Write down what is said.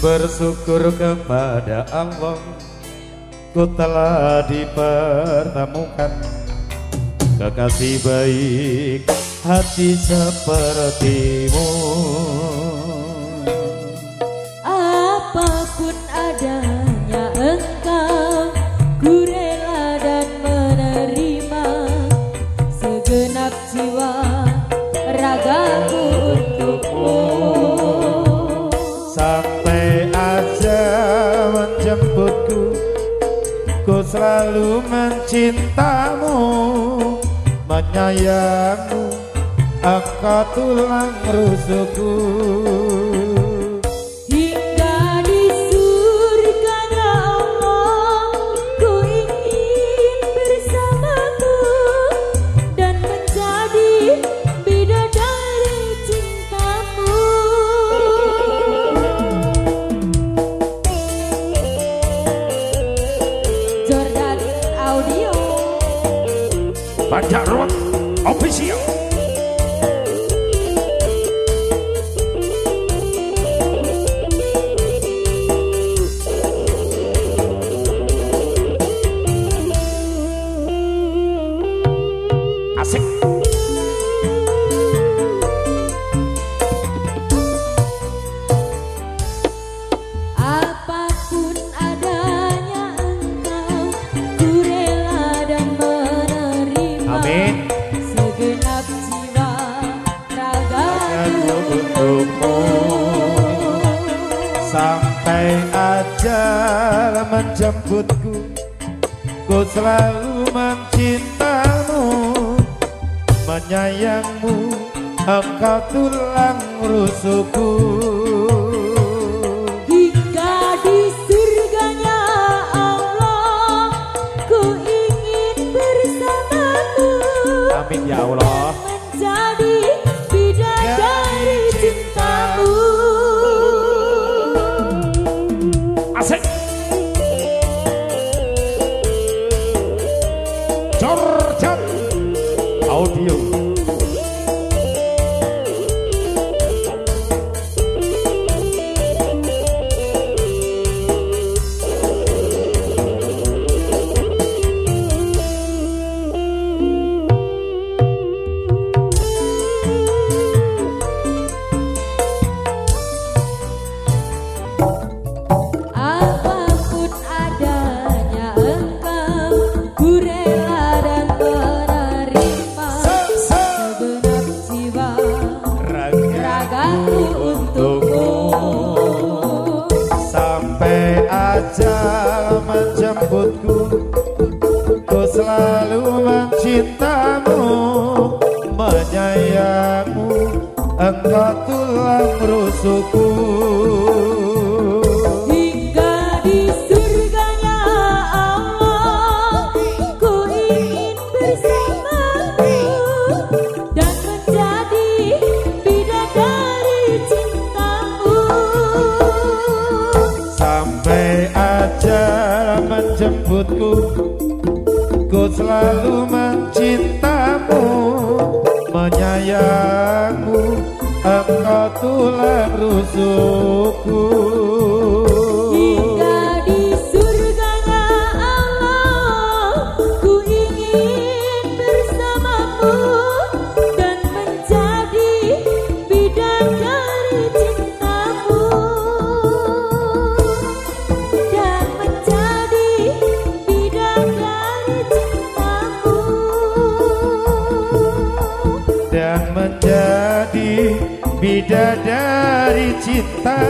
Bersyukur kepada Allah, ku telah dipertemukan kekasih baik hati sepertimu. Apapun adanya engkau, ku rela dan menerima segenap jiwa ragaku untukmu. Sampai aja menjemputku, ku selalu mencintamu, menyayangmu, engkau tulang rusukku. Hingga di surganya Allah, ku ingin bersamamu dan menjadi bidadari cintamu. Jordan Audio Banjar Rock Official. Asik. Apapun adanya engkau, ku rela dan menerima. Amin. Segenap jiwa ragaku Untukmu, sampai ajal menjemputku, ku selalu mencintamu, menyayangmu, engkau tulang rusukku. hingga di surganya Allah, ku ingin bersamamu. Amin ya Allah. Menjadi bidadari cintamu. Asik. Jordan Audio. Apapun adanya engkau, ku rela dan menerima segenap jiwa ragaku untukmu. Sampai ajal menjemputku, ku selalu mencintamu, menyayangmu, engkau tulang rusukku. Hingga di surganya Allah, ku ingin bersamamu dan menjadi bidadari cintamu. Sampai ajal menjemputku, ku selalu mencintamu, menyayangmu, engkau tulang rusukku. Hingga di surganya Allah, ku ingin bersamamu dan menjadi bidadari cintamu. Dan menjadi bidadari cintamu. Dan menjadi bidadari cintaku.